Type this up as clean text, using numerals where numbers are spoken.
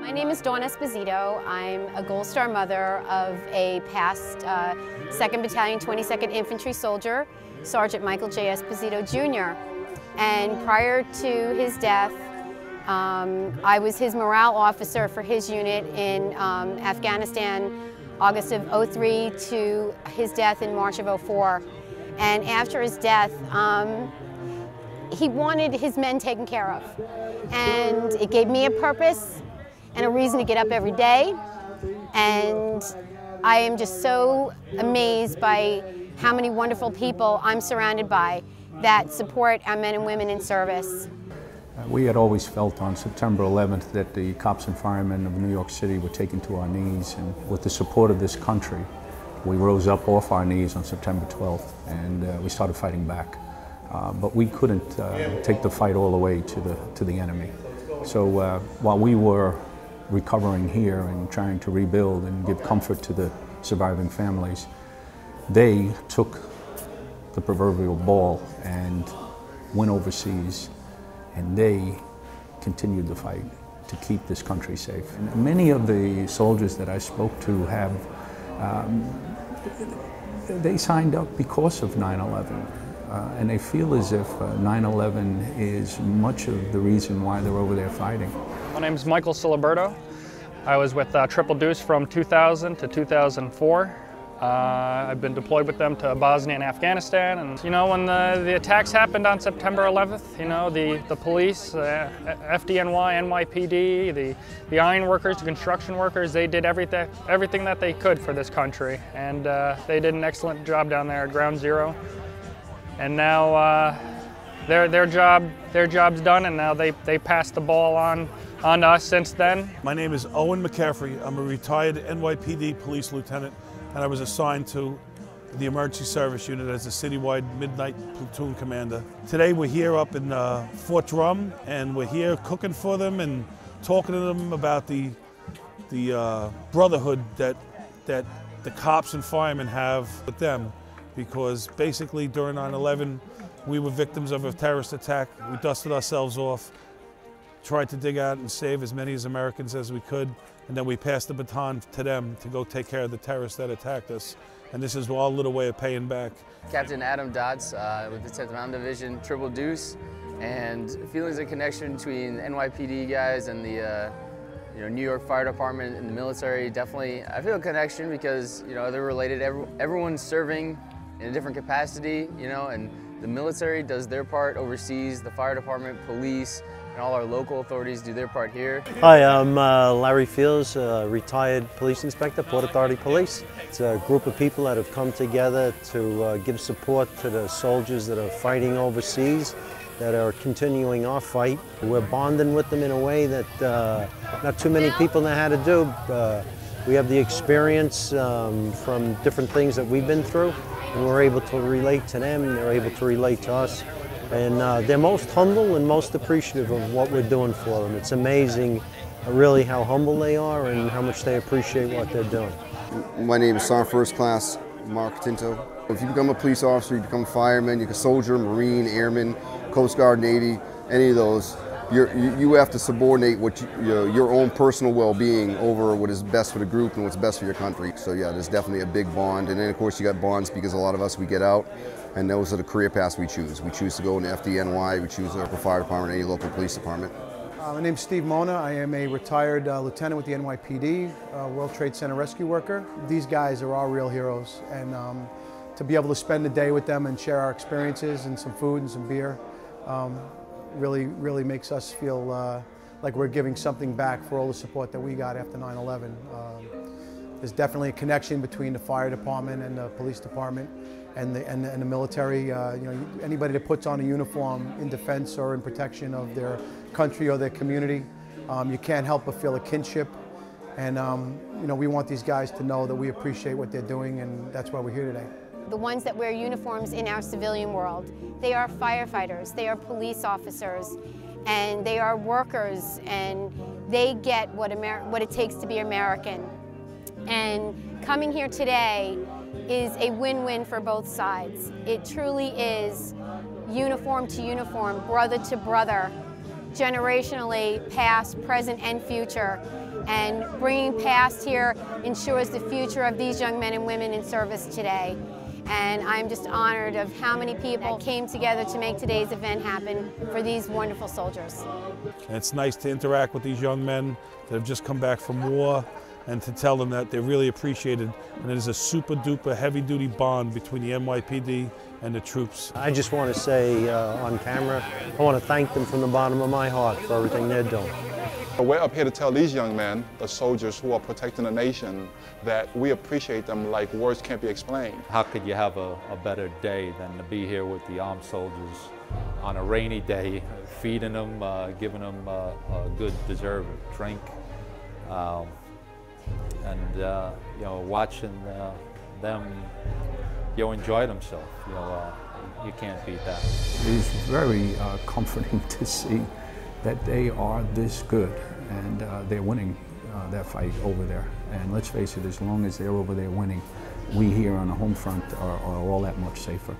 My name is Dawn Esposito. I'm a Gold Star mother of a past 2nd Battalion 22nd Infantry soldier, Sergeant Michael J. Esposito Jr. And prior to his death, I was his morale officer for his unit in Afghanistan, August of '03 to his death in March of '04. And after his death, he wanted his men taken care of. And it gave me a purpose and a reason to get up every day. And I am just so amazed by how many wonderful people I'm surrounded by that support our men and women in service. We had always felt on September 11th that the cops and firemen of New York City were taken to our knees, and with the support of this country, we rose up off our knees on September 12th and we started fighting back. But we couldn't take the fight all the way to the enemy. So while we were recovering here and trying to rebuild and give comfort to the surviving families, they took the proverbial ball and went overseas, and they continued the fight to keep this country safe. And many of the soldiers that I spoke to have, they signed up because of 9/11. And they feel as if 9/11 is much of the reason why they're over there fighting. My name is Michael Siliberto. I was with Triple Deuce from 2000 to 2004. I've been deployed with them to Bosnia and Afghanistan. And you know, when the attacks happened on September 11th, you know, the police, FDNY, NYPD, the iron workers, the construction workers, they did everything that they could for this country. And they did an excellent job down there at Ground Zero. And now their job's done, and now they passed the ball on to us since then. My name is Owen McCaffrey. I'm a retired NYPD police lieutenant, and I was assigned to the emergency service unit as a citywide midnight platoon commander. Today we're here up in Fort Drum, and we're here cooking for them and talking to them about the brotherhood that the cops and firemen have with them. Because basically during 9/11, we were victims of a terrorist attack. We dusted ourselves off, tried to dig out and save as many Americans as we could, and then we passed the baton to them to go take care of the terrorists that attacked us. And this is our little way of paying back. Captain Adam Dodds with the 10th Mountain Division, Triple Deuce, and feelings of connection between NYPD guys and the New York Fire Department and the military. Definitely, I feel a connection because they're related. Everyone's serving in a different capacity, and the military does their part overseas, the fire department, police, and all our local authorities do their part here. Hi, I'm Larry Fields, retired police inspector, Port Authority Police. It's a group of people that have come together to give support to the soldiers that are fighting overseas, that are continuing our fight. We're bonding with them in a way that not too many people know how to do. We have the experience from different things that we've been through, and we're able to relate to them, and they're able to relate to us. And they're most humble and most appreciative of what we're doing for them. It's amazing really how humble they are and how much they appreciate what they're doing. My name is Sergeant First Class Mark Tinto. If you become a police officer, you become a fireman, you can soldier, Marine, Airman, Coast Guard, Navy, any of those, you have to subordinate your own personal well-being over what is best for the group and what's best for your country. So yeah, there's definitely a big bond. And then of course you got bonds because a lot of us, we get out, and those are the career paths we choose. We choose to go into FDNY, we choose the local fire department, any local police department. My name's Steve Mona. I am a retired lieutenant with the NYPD, World Trade Center rescue worker. These guys are all real heroes, and to be able to spend the day with them and share our experiences and some food and some beer really makes us feel like we're giving something back for all the support that we got after 9/11. There's definitely a connection between the fire department and the police department and the military. Anybody that puts on a uniform in defense or in protection of their country or their community, you can't help but feel a kinship. And we want these guys to know that we appreciate what they're doing, and that's why we're here today. The ones that wear uniforms in our civilian world, they are firefighters, they are police officers, and they are workers, and they get what it takes to be American. And coming here today is a win-win for both sides. It truly is uniform to uniform, brother to brother, generationally, past, present, and future. And bringing past here ensures the future of these young men and women in service today. And I'm just honored of how many people came together to make today's event happen for these wonderful soldiers. And it's nice to interact with these young men that have just come back from war and to tell them that they're really appreciated. And there's a super duper heavy duty bond between the NYPD and the troops. I just want to say on camera, I want to thank them from the bottom of my heart for everything they're doing. We're up here to tell these young men, the soldiers who are protecting the nation, that we appreciate them like words can't be explained. How could you have a better day than to be here with the armed soldiers on a rainy day, feeding them, giving them a good deserved drink, and you know, watching them, you know, enjoy themselves. You can't beat that. It's very comforting to see that they are this good, and they're winning that fight over there. And let's face it, as long as they're over there winning, we here on the home front are all that much safer.